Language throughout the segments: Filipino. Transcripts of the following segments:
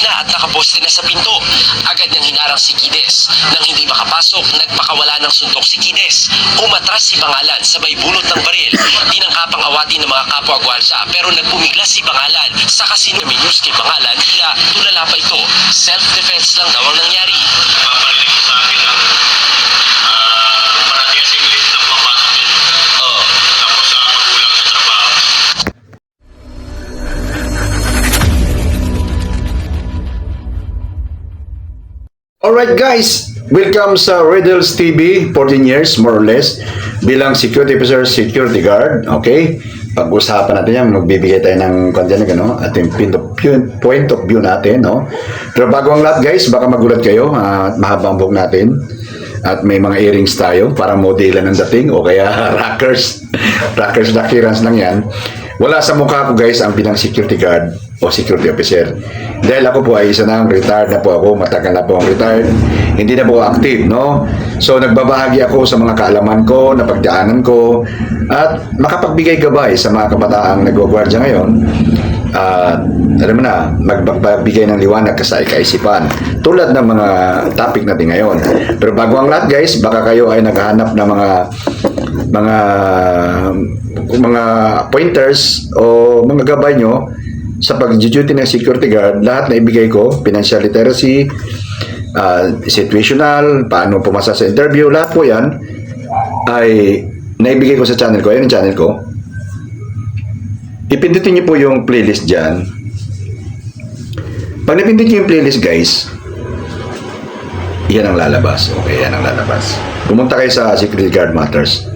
na at nakaposte na sa pinto. Agad niyang hinarang si Kides. Nang hindi makapasok, nagpakawala ng suntok si Kides. Umatras si Bangalan sabay bunot ng baril. Tinangkapang awatin ng mga kapwa gwardiya pero nagpumiglas si Bangalan. Sa kasino may news kay Bangalan, tila tulala pa ito. Self-defense lang daw ang nangyari. Paparinig ko sa akin ng parati kasing late na pumapasok yun. Tapos sa magulang sa trabaho. Alright guys, welcome sa Riddles TV, 14 years more or less, bilang security officer, security guard, okay? Pag-usapan natin yan, magbibigay tayo ng content, ano, at yung point of view natin, no? Pero bago ang lahat guys, baka magulat kayo, at mahabang buhok natin, at may mga earrings tayo, para modelan ng dating, o kaya rockers na clearance lang yan. Wala sa mukha ko guys ang bilang security guard o security officer. Dahil ako po ay isa nang retired na po ako, matagal na po ang retired, hindi na po active, no? So nagbabahagi ako sa mga kaalaman ko, napagdaanan ko, at makapagbigay gabay sa mga kabataang nagwagwardya ngayon. Alam mo na, magbibigay ng liwanag sa kaisipan tulad ng mga topic natin ngayon. Pero bago ang lahat guys, baka kayo ay naghahanap ng mga pointers o mga gabay nyo sa pag-duty ng security guard. Lahat na ibigay ko, financial literacy, situational, paano pumasa sa interview, lahat po yan ay naibigay ko sa channel ko. Ayan yung channel ko. Ipindutin niyo po yung playlist dyan. Pag napindut niyo yung playlist guys, yan ang lalabas. Okay, yan ang lalabas. Pumunta kayo sa Security Guard Matters.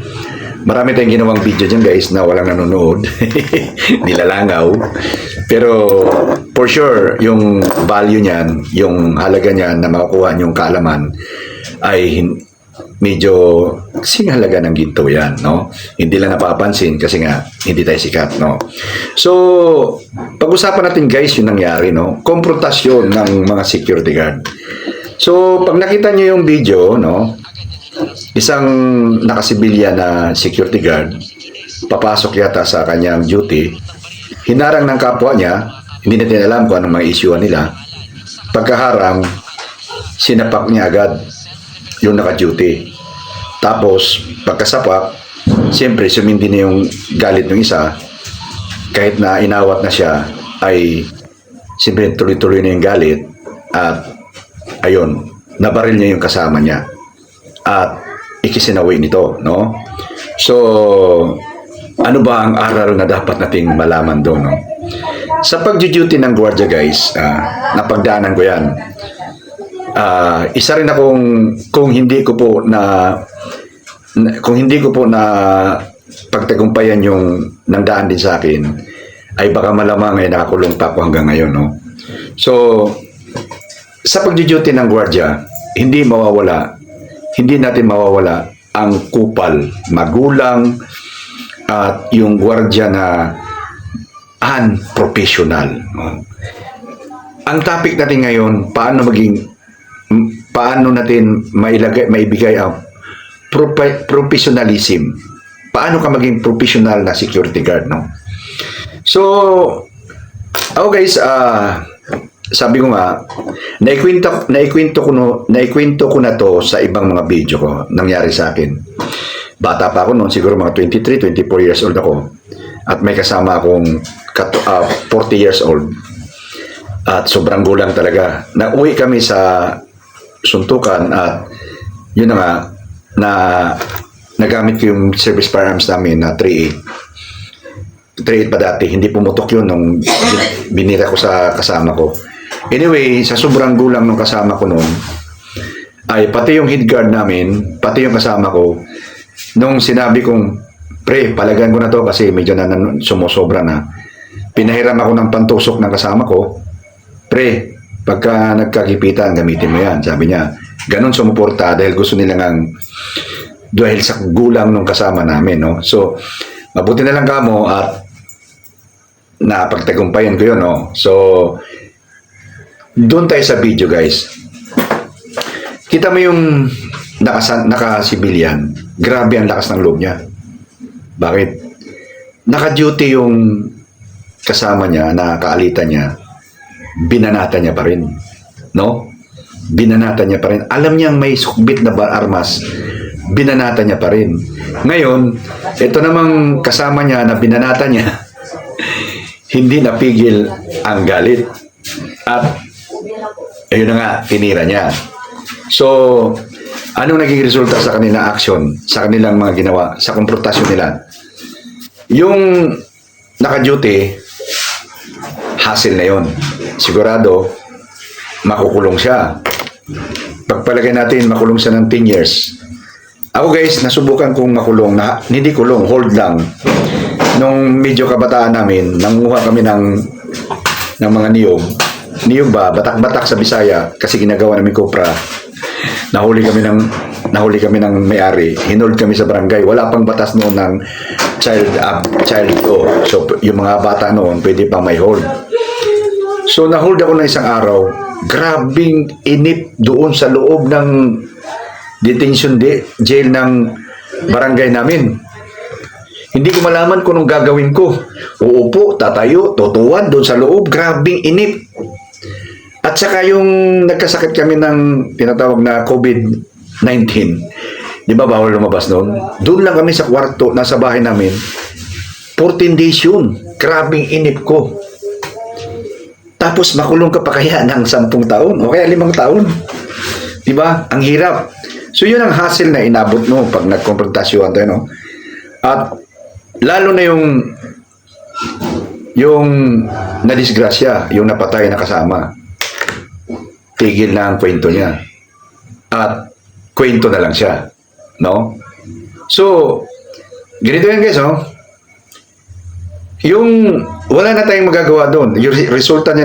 Marami tayong ginawang video dyan guys na walang nanonood. Nilalangaw. Pero for sure, yung value niyan, yung halaga niyan na makukuha niyong kaalaman ay medyo kasing halaga ng ginto yan, no? Hindi lang napapansin kasi nga hindi tayo sikat, no? So, pag-usapan natin guys yung nangyari, no? Konfrontasyon ng mga security guard. So, pag nakita niyo yung video, no? Isang nakasibilya na security guard papasok yata sa kanyang duty, hinarang ng kapwa niya, hindi natin alam kung anong mga issue nila. Pagkaharang, sinapak niya agad yung naka-duty. Tapos, pagkasapak, siyempre sumindi na yung galit ng isa. Kahit na inawat na siya, ay siyempre tuloy-tuloy na yung galit. At ayun, nabaril niya yung kasama niya. At ikisinawi nito, no? So, ano ba ang aral na dapat nating malaman doon, no? Sa pag-duty ng gwardiya guys, napagdaanan ko yan. Isa rin akong kung hindi ko po na pagtagumpayan yung nangdaan din sa akin, ay baka malamang ay nakakulong pa ako hanggang ngayon, no? So, sa pag-duty ng gwardiya, hindi natin mawawala ang kupal, magulang, at yung gwardiya na unprofessional, no? Ang topic natin ngayon, paano natin maibigay ang professionalism. Paano ka maging professional na security guard, no? So, ako guys, sabi ko nga, naikwento ko na to sa ibang mga video ko, nangyari sa akin. Bata pa ako noon, siguro mga 23, 24 years old ako. At may kasama akong 40 years old. At sobrang gulang talaga. Nauwi kami sa suntukan at yun na nga, na nagamit ko yung service firearms namin na 3.8. 3.8 pa dati, hindi pumutok yun nung binira ko sa kasama ko. Anyway, sa sobrang gulang ng kasama ko noon, ay pati yung head guard namin, pati yung kasama ko, nung sinabi kong, pre, palagan ko na to kasi medyo na sumusobra na. Pinahiram ako ng pantusok ng kasama ko, pre, pagka nagkagipitan, gamitin mo yan. Sabi niya, ganun sumuporta dahil gusto nilang dahil sa gulang ng kasama namin, no? So, mabuti na lang kamo at napagtagumpayan ko yun, no? So, doon tayo sa video, guys. Kita mo yung naka-civilian, grabe ang lakas ng loob niya. Bakit? Naka-duty yung kasama niya, na kaalitan niya. binanata niya pa rin. No? Binanata niya pa rin. Alam niyang may sukbit na armas, binanata niya pa rin. Ngayon, ito namang kasama niya na binanata niya, hindi napigil ang galit. At, ayun na nga, tinira niya. So, anong naging resulta sa kanilang action, sa kanilang mga ginawa, sa konfrontasyon nila? Yung naka-duty, hassle na yon. Sigurado, makukulong siya. Pagpalagay natin, makulong siya ng 10 years. Ako guys, nasubukan kong makulong na, hindi kulong, hold lang. Nung medyo kabataan namin, nanguha kami ng mga niyog. Niyog ba? Batak-batak sa Bisaya, kasi ginagawa namin kopra. Nahuli kami ng may-ari. Hinold kami sa barangay. Wala pang batas noon ng child law. So, yung mga bata noon, pwede pa may hold. So, na-hold ako ng isang araw. Grabing inip doon sa loob ng detention jail ng barangay namin. Hindi ko malaman kung anong gagawin ko. Uupo, tatayo, tutuwan doon sa loob. Grabing inip. At saka yung nagkasakit kami ng tinatawag na COVID-19. Di ba bawal lumabas noon? Doon lang kami sa kwarto, nasa bahay namin. 14 days yun. Grabing inip ko. Tapos makulong ka pa kaya ng 10 taon o kaya 5 taon. Di ba? Ang hirap. So yun ang hassle na inabot mo pag nagkonfrontasyon tayo, no? At lalo na yung nadisgrasya, yung napatay na kasama. Tigil na ang kwento niya. At kwento na lang siya. No? So, ganito yan guys, oh. Yung wala na tayong magagawa doon. Yung resulta na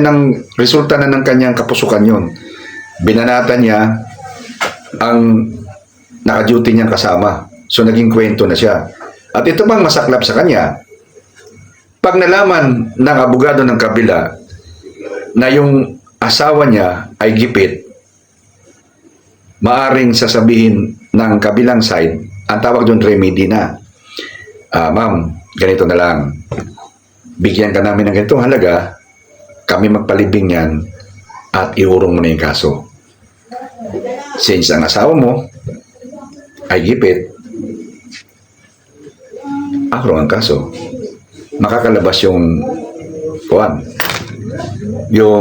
ng kanyang kapusukan yun. Binanata niya ang naka-duty niyang kasama. So, naging kwento na siya. At ito bang masaklap sa kanya? Pag nalaman ng abogado ng kabila na yung asawa niya ay gipit, maaring sasabihin ng kabilang side, ang tawag doon remedy na. Ma'am, ganito na lang. Bigyan ka namin ng ganitong halaga, kami magpalibing yan, at iurong mo na yung kaso. Since ang asawa mo ay gipit, ako ang kaso. Makakalabas yung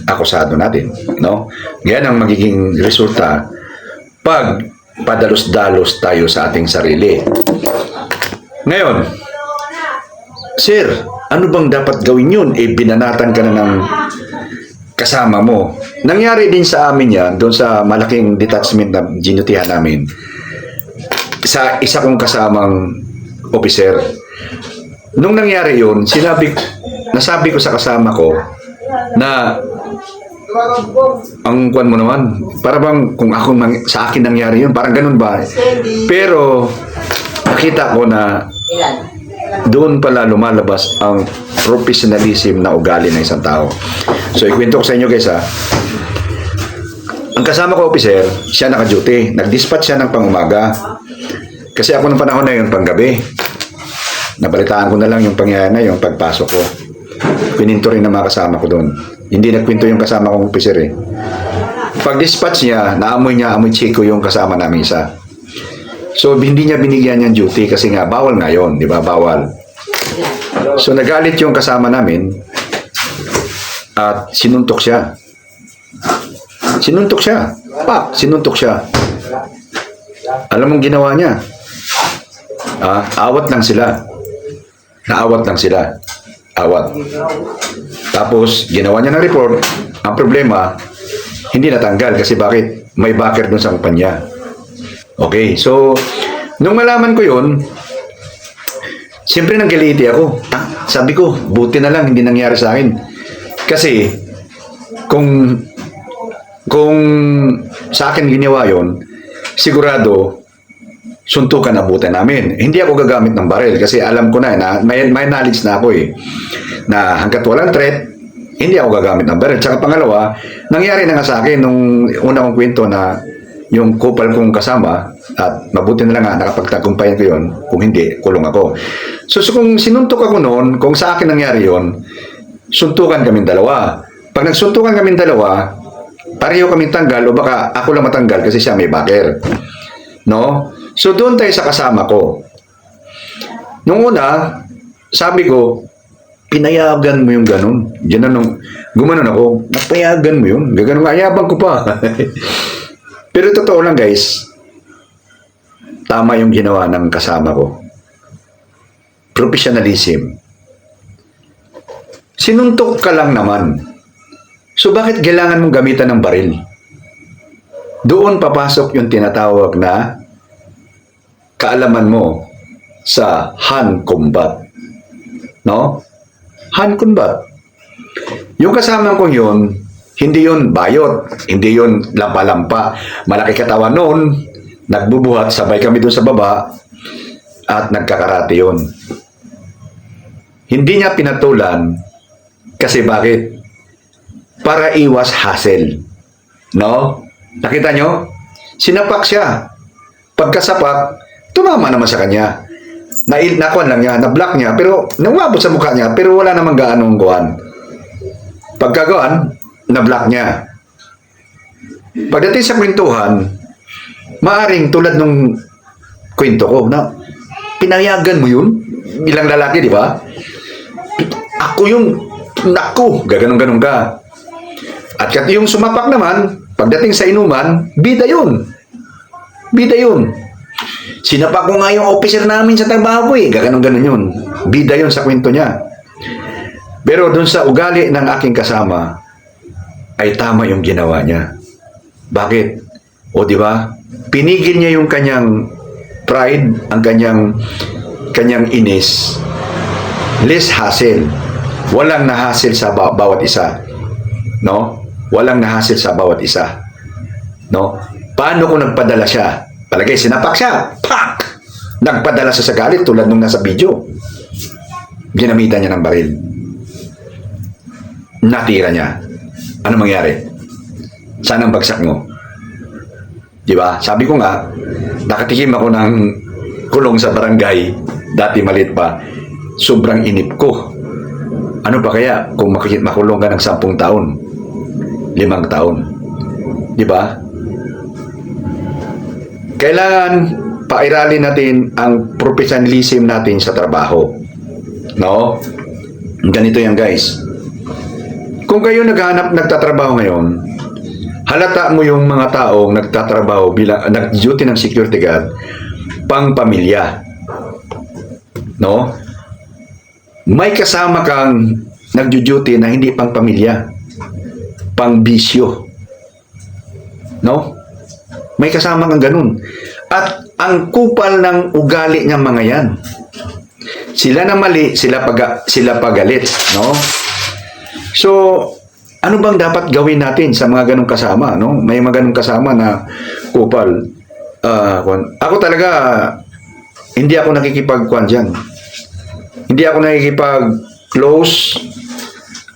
akusado natin, no? Yan ang magiging resulta pag padalos-dalos tayo sa ating sarili. Ngayon, sir, ano bang dapat gawin yun? Binanatan ka na ng kasama mo. Nangyari din sa amin yan, doon sa malaking detachment na ginutihan namin, sa isa kong kasamang officer. Nung nangyari yun, nasabi ko sa kasama ko na ang kuwan mo naman, para bang kung sa akin nangyari yun, parang ganun ba? Pero nakita ko na doon pala lumalabas ang professionalism na ugali ng isang tao. So ikwento ko sa inyo guys, ha. Ang kasama ko officer, siya naka-duty. Nag-dispatch siya ng pangumaga. Kasi ako ng panahon na yun, panggabi. Nabalitaan ko na lang yung pangyayari na yung pagpasok ko. Pininto rin ng mga kasama ko doon. Hindi nagkwento yung kasama kong officer eh. Pag-dispatch niya, amoy chiko yung kasama namin isa. So, hindi niya binigyan niyang duty kasi nga, bawal nga yun, di ba? Bawal. So, nagalit yung kasama namin at sinuntok siya. Sinuntok siya. Sinuntok siya. Alam mong ginawa niya? Awat lang sila. Naawat lang sila. Awat. Tapos, ginawa niya ng report. Ang problema, hindi natanggal kasi bakit? May backer dun sa kumpanya. Okay, so, nung malaman ko yun, siyempre nanggaliti ako. Sabi ko, buti na lang hindi nangyari sa akin. Kasi, kung sa akin ginawa yon, sigurado, suntukan abutan namin. Hindi ako gagamit ng baril kasi alam ko na may knowledge na ako eh. Na hanggat walang threat, hindi ako gagamit ng baril. Tsaka pangalawa, nangyari na nga sa akin nung una kong kwento na yung couple kong kasama at mabuti na lang nga nakapagtagumpayan ko yun. Kung hindi, kulong ako. So kung sinuntok ako noon, kung sa akin nangyari yon, suntukan kaming dalawa. Pag nagsuntukan kami dalawa, pareho kami tanggal o baka ako lang matanggal kasi siya may backer. No? So doon tayo sa kasama ko. Nung una, sabi ko, pinayagan mo yung ganun. Diyan na nung gumanon ako, napayagan mo yun. Gaganong ayabang ko pa. Pero totoo lang guys, tama yung ginawa ng kasama ko. Professionalism. Sinuntok ka lang naman. So bakit kailangan mong gamitan ng baril? Doon papasok yung tinatawag na kaalaman mo sa hand combat. No? Hand combat. Yung kasama ko yun, hindi yun bayot, hindi yun lampa-lampa. Malaki katawan noon, nagbubuhat, sabay kami doon sa baba, at nagkakarate yun. Hindi niya pinatulan, kasi bakit? Para iwas hassle. No? Nakita nyo? Sinapak siya. Pagkasapak, tumama naman sa kanya. Nakuan lang niya, na-block niya, pero nawabot sa mukha niya, pero wala namang gaanong guwan. Pagkagawan, na-block niya. Pagdating sa kwentuhan, maaring tulad nung kwento ko, na pinayagan mo yun, bilang lalaki, di ba? Ako yung, naku, gaganong-ganong ka. At yung sumapak naman, pagdating sa inuman, bida yun. Bida yun. Sinapak ko nga yung officer namin sa trabaho eh. Gaganong-ganon yun. Bida yun sa kwento niya. Pero dun sa ugali ng aking kasama, ay tama yung ginawa niya. Bakit? O di ba? Pinigil niya yung kanyang pride, ang kanyang inis. Less hassle. Walang nahassle sa bawat isa. No? Walang nahassle sa bawat isa. No? Paano kung nagpadala siya? Palagay, sinapak siya. Pak! Nagpadala siya sa galit tulad nung nasa video. Ginamitan niya ng baril. Natira niya. Ano mangyari? Saan ang bagsak mo? Di ba? Sabi ko nga, nakatikim ako ng kulong sa barangay. Dati maliit pa. Sobrang inip ko. Ano ba kaya kung makulong ka ng 10 taon? 5 taon. Di ba? Kailangan pairalin natin ang professionalism natin sa trabaho. No? Ganito yan guys. Kung kayo nagtatrabaho ngayon, halata mo yung mga taong nagtatrabaho bilang nag-duty ng security guard pang pamilya. No? May kasama kang nag-duty na hindi pang pamilya, pang bisyo. No? May kasama kang ganun. At ang kupal ng ugali ng mga yan. Sila na mali, sila pagalit. No? So, ano bang dapat gawin natin sa mga ganung kasama? No? May mga ganung kasama na kupal. Ako talaga, hindi ako nakikipag-kwan dyan. Hindi ako nakikipag-close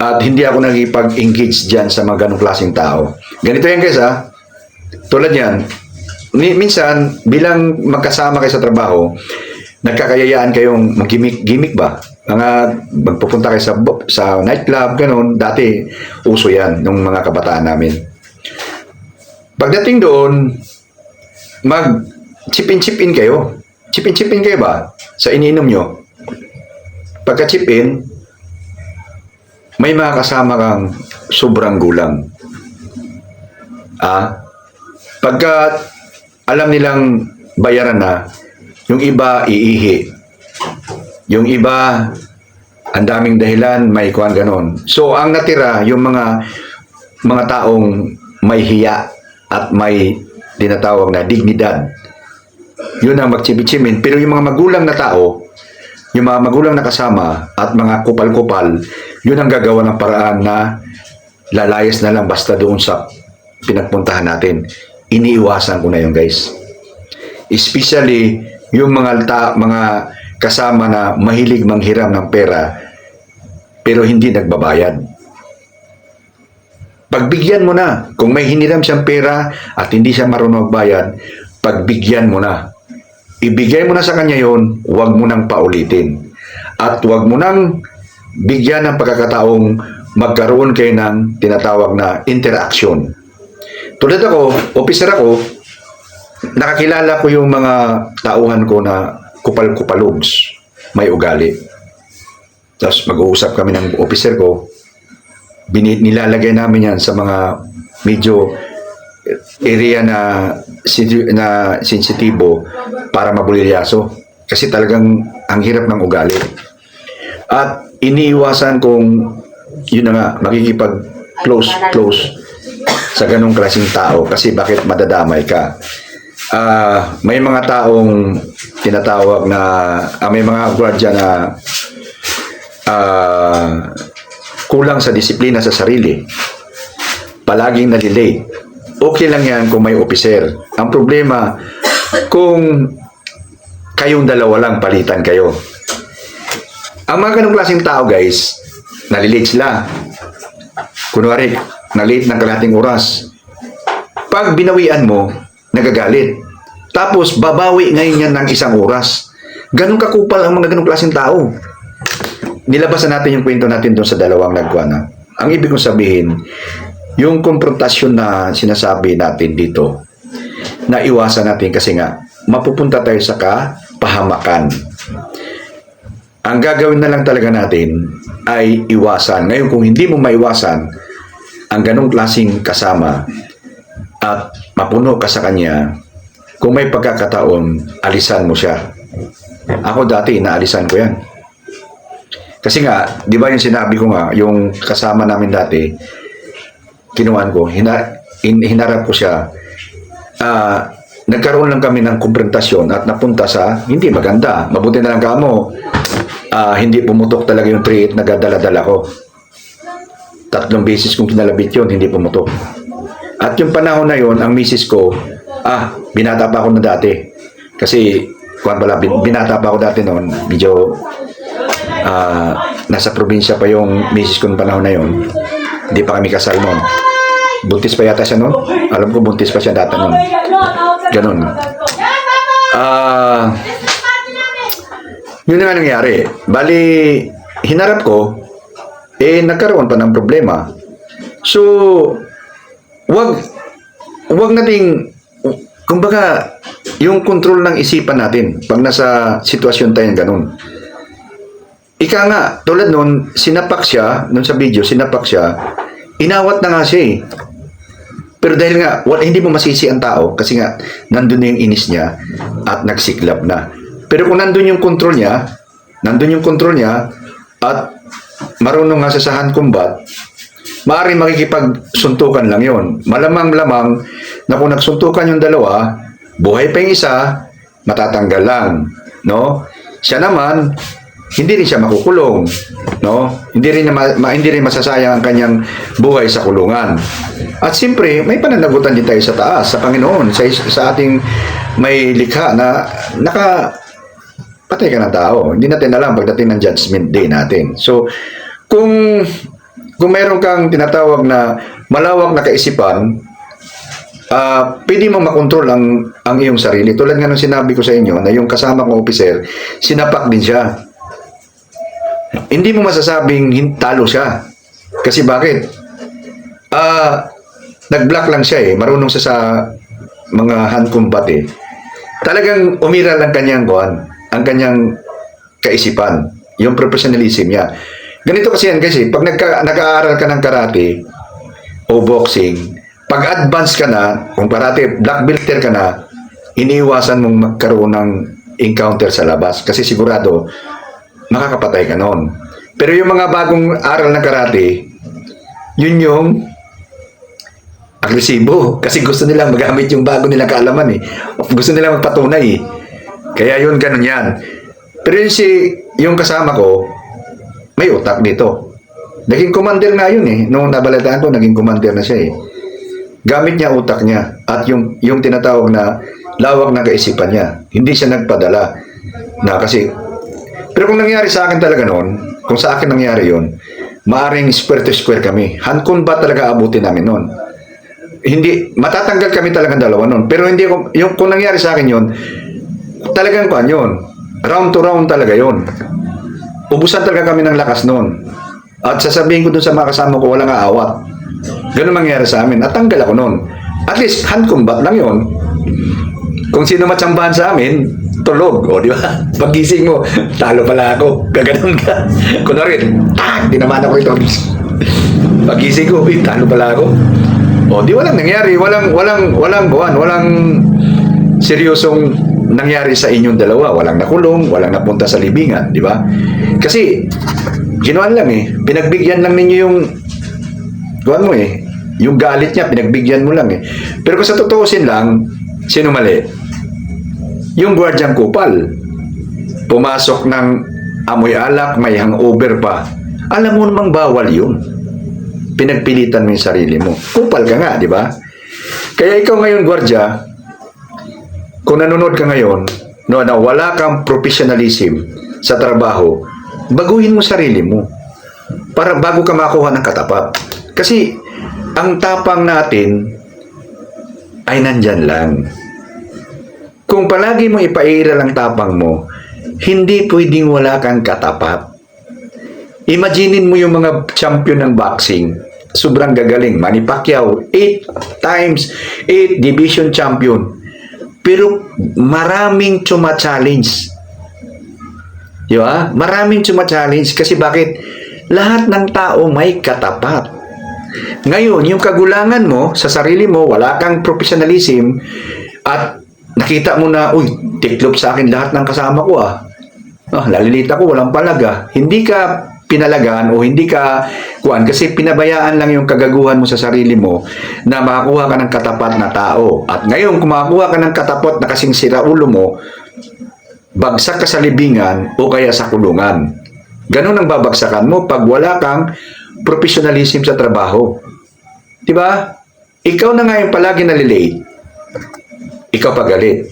at hindi ako nakikipag-engage dyan sa mga ganung klaseng tao. Ganito yan guys ha. Tulad yan, minsan, bilang magkasama kayo sa trabaho, nagkakayayaan kayong mag-gimmick ba? Magpupunta kayo sa nightclub, ganun. Dati, uso yan, ng mga kabataan namin. Pagdating doon, mag-chip-in kayo. Chip-in kayo ba? Sa iniinom nyo. Pagka-chip-in, may mga kasama kang sobrang gulang. Pagka alam nilang bayaran na, yung iba iihi. Yung iba, ang daming dahilan, may kuhan ganon. So, ang natira, yung mga taong may hiya at may tinatawag na dignidad. Yun ang magchipichimin. Pero yung mga magulang na tao, yung mga magulang na kasama at mga kupal-kupal, yun ang gagawa ng paraan na lalayas na lang basta doon sa pinagpuntahan natin. Iniiwasan ko na yun guys. Especially yung mga kasama na mahilig manghiram ng pera pero hindi nagbabayad. Pagbigyan mo na. Kung may hiniram siyang pera at hindi siya marunong magbayad, pagbigyan mo na. Ibigay mo na sa kanya yon, huwag mo nang paulitin. At huwag mo nang bigyan ng pagkakataong magkaroon kayo ng tinatawag na interaction. Tulad ako, officer ako, nakakilala ko yung mga tauhan ko na kupal-kupalogs, may ugali. Tapos mag-uusap kami ng officer ko, nilalagay namin yan sa mga medyo area na sensitibo para mabulilyaso. Kasi talagang ang hirap ng ugali. At iniiwasan kong yun na nga, makikipag-close sa ganong klaseng tao. Kasi bakit madadamay ka? May mga taong tinatawag na, may mga gwardiya na kulang sa disiplina sa sarili. Palaging nalilate. Okay lang yan kung may officer. Ang problema, kung kayong dalawa lang palitan kayo. Ang mga ganong klaseng tao, guys, nalilate sila. Kunwari, na-late ng kalahating oras. Pag binawian mo, nagagalit. Tapos, babawi ngayon yan ng isang oras. Ganun kakupal ang mga ganong klaseng tao. Nilabasan natin yung kwento natin doon sa dalawang nagkuana. Ang ibig kong sabihin, yung konfrontasyon na sinasabi natin dito, na iwasan natin kasi nga, mapupunta tayo sa kapahamakan. Ang gagawin na lang talaga natin ay iwasan. Ngayon, kung hindi mo maiwasan ang ganong klaseng kasama at mapuno ka sa kanya, kung may pagkakataon, alisan mo siya. Ako dati, naalisan ko yan. Kasi nga, di ba yung sinabi ko nga, yung kasama namin dati, kinuhan ko, hinarap ko siya, nagkaroon lang kami ng konfrontasyon at napunta sa hindi maganda. Mabuti na lang kamo, hindi pumutok talaga yung 3-8 na dala-dala ko. 3 beses kong kinalabit yun, hindi pumutok. At yung panahon na yun, ang misis ko, binata pa ako na dati. Kasi, binata pa ako dati noon, medyo, nasa probinsya pa yung misis ko noong panahon na yun. Hindi pa kami kasal noon. Buntis pa yata siya noon. Alam ko, buntis pa siya data noon. Ganun. Yun nga nangyari. Bali, hinarap ko, nagkaroon pa ng problema. So, wag nating, kumbaga, yung control ng isipan natin pag nasa sitwasyon tayo ganun. Ika nga, tulad nun, sinapak siya, nun sa video, sinapak siya, inawat na nga siya eh. Pero dahil nga, hindi mo masisi ang tao, kasi nga, nandun na yung inis niya, at nagsiklab na. Pero kung nandun yung control niya, at marunong nga sa hand combat, maaaring makikipagsuntukan lang yon. Malamang-lamang na kung nagsuntukan yung dalawa, buhay pa yung isa, matatanggal lang. No? Siya naman, hindi rin siya makukulong. No? Hindi rin masasayang ang kanyang buhay sa kulungan. At siyempre, may pananagutan din tayo sa taas, sa Panginoon, sa ating may likha na patay ka ng tao. Hindi natin alam pagdating ng judgment day natin. So, kung mayroon kang tinatawag na malawak na kaisipan, pwede mo makontrol ang iyong sarili. Tulad nga ng sinabi ko sa inyo na yung kasama kong officer, sinapak din siya. Hindi mo masasabing talo siya. Kasi bakit? Nag-block lang siya eh. Marunong siya sa mga hand combat eh. Talagang umira lang ang kanyang kaisipan. Yung professionalism niya. Ganito kasi yan kasi, pag nag-aaral ka ng karate o boxing, pag advance ka na, kung karate, black belter ka na, iniiwasan mong magkaroon ng encounter sa labas. Kasi sigurado, makakapatay ka noon. Pero yung mga bagong aral ng karate, yun yung agresibo. Kasi gusto nila magamit yung bago nilang kaalaman eh. Gusto nila magpatunay eh. Kaya yun, ganun yan. Pero yung kasama ko, may utak dito. Naging commander nga yun eh. Noong nabalitaan ko, naging commander na siya eh. Gamit niya utak niya at yung tinatawag na lawak na kaisipan niya. Hindi siya nagpadala na kasi. Pero kung nangyari sa akin talaga noon, kung sa akin nangyari yun, maaring square to square kami. Hand combat talaga abutin namin noon. Hindi, matatanggal kami talagang dalawa noon. Pero hindi, kung nangyari sa akin yun, talagang yun. Round to round talaga yun. Ubusan talaga kami ng lakas noon. At sasabihin ko dun sa mga kasama ko, walang aawat. Ganun mangyari sa amin. At tanggal ako nun. At least, hand combat lang yun. Kung sino matsambahan sa amin, tulog. O, di ba? Pagising mo, talo pala ako. Gaganon ka. Kunwari, tinamaan ako ito. Pagising ko, talo pala ako. O, di walang nangyari. Walang seryosong nangyari sa inyong dalawa. Walang nakulong, walang napunta sa libingan. Di ba? Kasi, ginawan lang eh. Pinagbigyan lang ninyo yung gawan mo eh. Yung galit niya, pinagbigyan mo lang eh. Pero kung sa totoosin lang, sino mali? Yung gwardyang kupal. Pumasok ng amoy alak, may hangover pa. Alam mo namang bawal yun. Pinagpilitan mo yung sarili mo. Kupal ka nga, di ba? Kaya ikaw ngayon, gwardya, kung nanonood ka ngayon, na wala kang professionalism sa trabaho, baguhin mo sarili mo. Para bago ka makuha ng katapat. Kasi, ang tapang natin ay nandyan lang. Kung palagi mo ipairal ang tapang mo, hindi pwedeng wala kang katapat. Imaginin mo yung mga champion ng boxing, sobrang gagaling. Manny Pacquiao, 8 times, 8 division champion. Pero maraming challenge. Di ba? Maraming challenge kasi bakit? Lahat ng tao may katapat. Ngayon, yung kagulangan mo sa sarili mo, wala kang professionalism at nakita mo na, uy, tiklop sa akin lahat ng kasama ko lalilita ko, walang palaga. Hindi ka pinalagaan o hindi ka kuan kasi pinabayaan lang yung kagaguhan mo sa sarili mo na makakuha ka ng katapat na tao. At ngayon, kung makakuha ka ng katapat na kasing siraulo mo, bagsak ka sa libingan o kaya sa kulungan. Ganun ang babagsakan mo pag wala kang professionalism sa trabaho. Diba? Ikaw na nga yung palagi nalilate. Ikaw pagalit.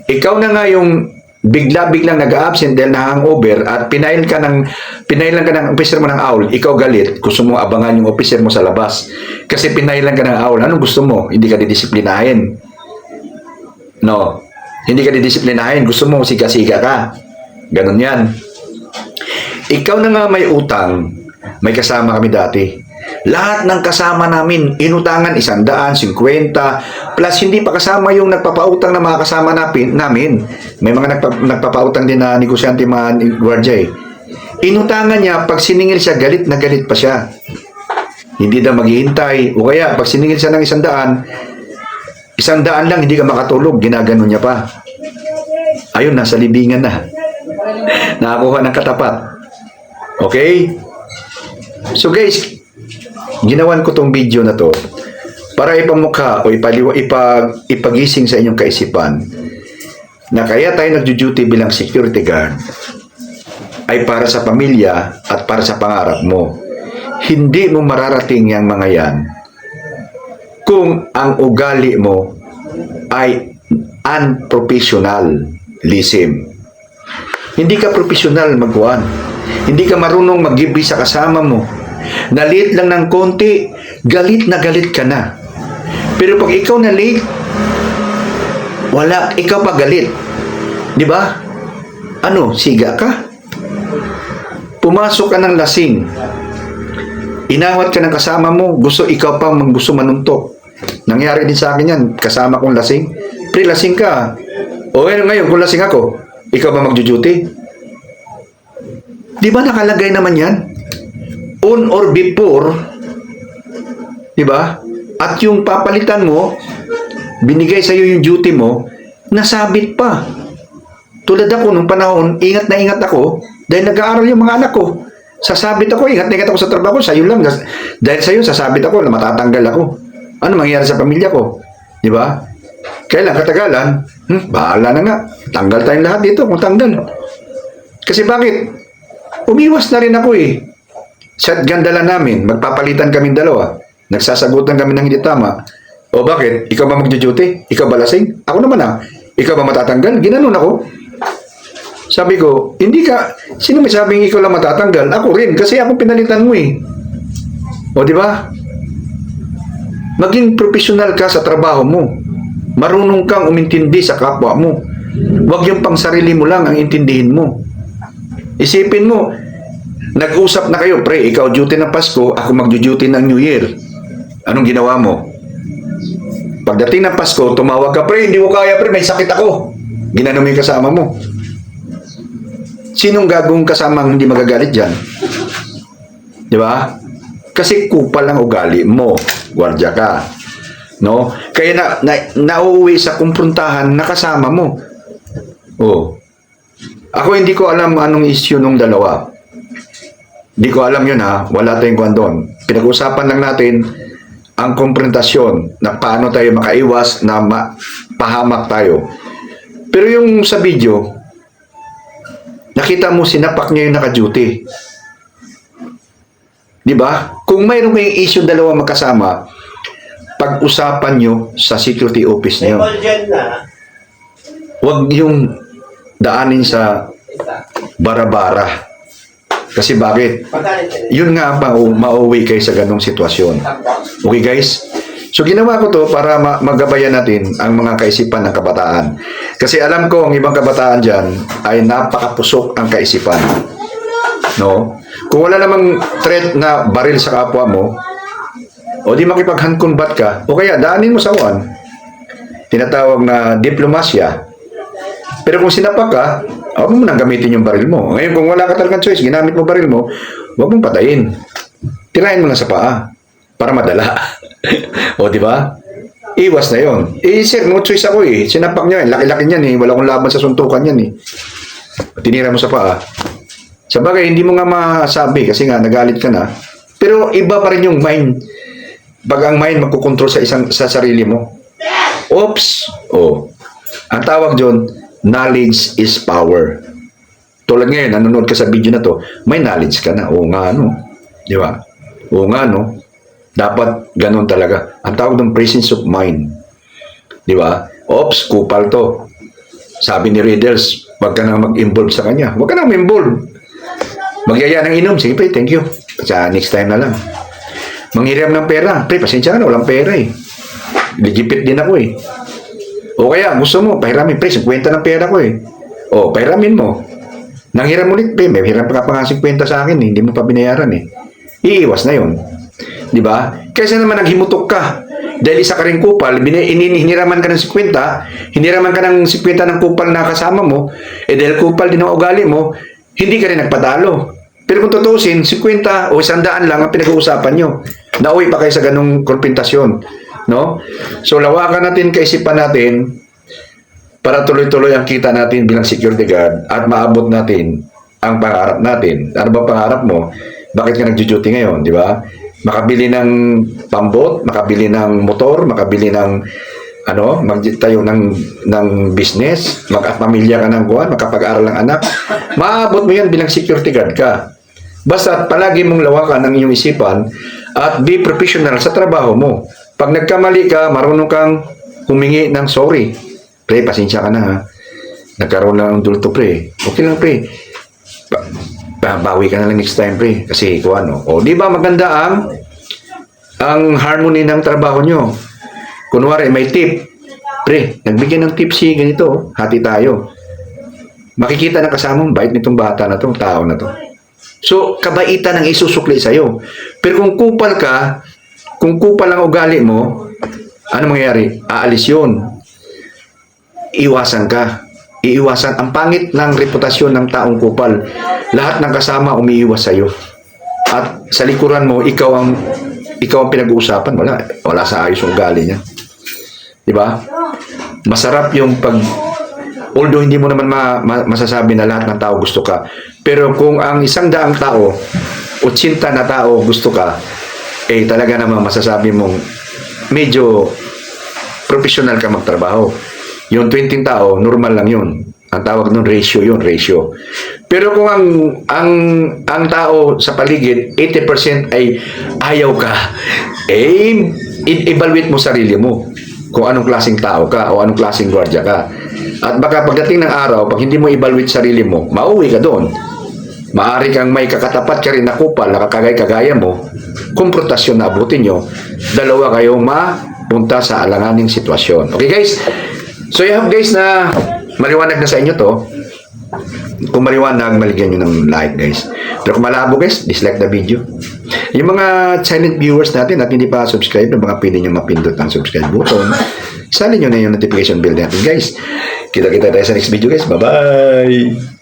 Ikaw na nga yung bigla-biglang nag-absent dahil na hangover at pinailan ka ng officer mo ng owl, ikaw galit, gusto mo abangan yung officer mo sa labas. Kasi pinailan ka ng owl, anong gusto mo? Hindi ka didisiplinahin. No. Hindi ka didisiplinahin, gusto mo siga-siga ka. Ganon yan. Ikaw na nga may utang, may kasama kami dati. Lahat ng kasama namin, inutangan 100, 50, plus hindi pa kasama yung nagpapautang na mga kasama namin. May mga nagpapautang din na negosyante mga gwardiya eh. Inutangan niya, pag siningil siya, galit na galit pa siya. Hindi daw maghihintay. O kaya, pag siningil siya ng 100, 100 lang, hindi ka makatulog, ginagano niya pa. Ayun, nasa libingan na. Nakakuha ng katapat. Okay? So guys, ginawan ko tong video na to para ipamukha o ipagising sa inyong kaisipan na kaya tayo nagjo-duty bilang security guard ay para sa pamilya at para sa pangarap mo. Hindi mo mararating yang mga yan kung ang ugali mo ay unprofessionalism. Hindi ka professional magkuhan. Hindi ka marunong mag-give sa kasama mo. Nalit lang ng konti, galit na galit ka na. Pero pag ikaw na late, wala, ikaw pa galit. Di ba? Ano, siga ka? Pumasok ka ng lasing. Inawat ka ng kasama mo, gusto ikaw pang gusto manuntok. Nangyari din sa akin yan, kasama kong lasing. Pre-lasing ka. O ngayon, kung lasing ako, ikaw ba magjo-duty? Di ba nakalagay naman yan? On or before, di ba? At yung papalitan mo, binigay sa iyo yung duty mo, nasabit pa. Tulad ako nung panahon, ingat na ingat ako dahil nag-aaral yung mga anak ko. Sasabit ako, ingat na ingat ako sa trabaho, sa iyo lang. Dahil sa iyo, sasabit ako na matatanggal ako. Ano mangyayari sa pamilya ko? Di ba? Kailan katagalan, bahala na nga. Tanggal tayong lahat dito kung tanggal. Kasi bakit? Umiwas na rin ako eh. Sa gandala namin, magpapalitan kaming dalawa. Nagsasagutan kami ng hindi tama. O bakit? Ikaw ba magjo-duty? Ikaw ba lasing? Ako naman Ikaw ba matatanggal? Ginanon ako. Sabi ko, hindi ka, sino may sabing ikaw lang matatanggal? Ako rin, kasi ako pinalitan mo eh. O di ba? Maging professional ka sa trabaho mo. Marunong kang umintindi sa kapwa mo. Huwag yung pang sarili mo lang ang intindihin mo. Isipin mo, Nag-usap na kayo, pre, ikaw duty ng Pasko, ako mag-duty ng New Year. Anong ginawa mo? Pagdating ng Pasko, tumawag ka, pre, hindi mo kaya, pre, may sakit ako. Ginano mo yung kasama mo. Sinong gagong kasamang hindi magagalit dyan? Di ba? Kasi kupal ang ugali mo, gwardiya ka. No? Kaya nauuwi sa kumprontahan na kasama mo. Oh. Ako hindi ko alam anong issue nung dalawa. Hindi ko alam yun ha. Wala tayong kuwan doon. Pinag-usapan lang natin ang konfrontasyon na paano tayo makaiwas na pahamak tayo. Pero yung sa video, nakita mo sinapak niya yung naka-duty. Di ba? Kung mayroon kayong issue dalawa magkasama, pag-usapan nyo sa security office niyo. Huwag yung daanin sa bara-bara. Kasi bakit? Yun nga mauwi kayo sa ganong sitwasyon. Okay guys? So ginawa ko to para magabayan natin ang mga kaisipan ng kabataan. Kasi alam ko ang ibang kabataan dyan ay napakapusok ang kaisipan. No? Kung wala namang threat na baril sa kapwa mo, o di makipag-hand-combat ka, o kaya daanin mo sa uwan. Tinatawag na diplomasya. Pero kung sinapak ka, huwag mo nang gamitin yung baril mo. Ngayon, kung wala ka talagang choice, ginamit mo baril mo, huwag mong patayin. Tirahin mo lang sa paa para madala. O, di ba? Iwas na yon. Sir, no choice ako eh. Sinapak niya, laki-laki niyan eh. Wala akong laban sa suntukan yan eh. Tinira mo sa paa. Sa bagay, hindi mo nga masabi kasi nga nagalit ka na. Pero iba pa rin yung mind. Pag ang mind magkukontrol sa sarili mo. Oops! Oh. Ang tawag dyan, knowledge is power. Tulad ngayon, nanonood ka sa video na to, may knowledge ka na. Oo nga, no? Di ba? Oo nga, no? Dapat ganun talaga. Ang tawag ng presence of mind. Di ba? Oops, kupal to. Sabi ni Riddles, wag ka na mag-involve sa kanya. Wag ka na mag-involve. Magyaya ng inom. Sige, pre, thank you. Sa next time na lang. Manghiram ng pera. Pre, pasensya ka na, walang pera eh. Ligipit din ako eh. O kaya, gusto mo, pahiramin, pre, 50 ng pera ko eh. O, pahiramin mo. Nanghiram ulit, pre, may hiram pa nga 50 sa akin eh. Hindi mo pa binayaran eh. Iiwas na yun. Di ba? Kaysa naman naghimutok ka. Dahil isa ka rin kupal, hiniraman ka ng 50, hiniraman ka ng 50 ng kupal na kasama mo, eh dahil kupal din ang ugali mo, hindi ka rin nagpadalo. Pero kung tutusin, 50 o 100 lang ang pinag-uusapan nyo. Nauwi pa kayo sa ganong konfrontasyon. No? So, lawakan natin, kaisipan natin para tuloy-tuloy ang kita natin bilang security guard at maabot natin ang pangarap natin. Ano ba pangarap mo? Bakit ka nag-duty ngayon? Di ba? Makabili ng pambot, makabili ng motor, makabili ng magtayo ng business, magpamilya ka ng buwan, makapag-aral ng anak. Maabot mo yan bilang security guard ka. Basta palagi mong lawakan ang iyong isipan at be professional sa trabaho mo. Pag nagkamali ka, marunong kang humingi ng sorry. Pre, pasensya ka na ha. Nagkaroon lang ng dulto, pre. Okay lang, pre. Bawi ka na lang next time, pre. Kasi kung ano. O, di ba maganda ang harmony ng trabaho nyo? Kunwari, may tip. Pre, nagbigyan ng tip si ganito. Hati tayo. Makikita na kasama mong bait nitong bata na to, tao na to. So, kabaitan ang isusukli sa'yo. Pero kung kupal ka, kung kupal ang ugali mo, ano mangyayari? Aalis yun. Iwasan ka. Iiwasan. Ang pangit ng reputasyon ng taong kupal. Lahat ng kasama umiiwas sa'yo. At sa likuran mo, ikaw ang pinag-uusapan. Wala sa ayos yung ugali niya. Diba? Masarap yung although hindi mo naman masasabi na lahat ng tao gusto ka. Pero kung ang 100 tao, 80 na tao gusto ka, eh talaga naman masasabi mong medyo professional ka magtrabaho. Yung 20 tao, normal lang yun. Ang tawag nun, ratio yun, ratio. Pero kung ang tao sa paligid, 80% ay ayaw ka, eh, evaluate mo sarili mo kung anong klaseng tao ka o anong klaseng gwardiya ka. At baka pagdating ng araw, pag hindi mo evaluate sarili mo, mauwi ka doon. Maari kang may kakatapat ka rin na kupal, nakakagay-kagaya mo, konfrontasyon na abutin nyo, dalawa kayong mapunta sa alanganing sitwasyon. Okay guys? So I hope guys na maliwanag na sa inyo to. Kung maliwanag, maligyan nyo ng like, guys. Pero kung malabo, guys, dislike the video. Yung mga silent viewers natin at hindi pa subscribe, baka pwede nyo mapindot ang subscribe button. Isali nyo na yung notification bell natin, guys. Kita-kita tayo sa next video, guys. Bye-bye!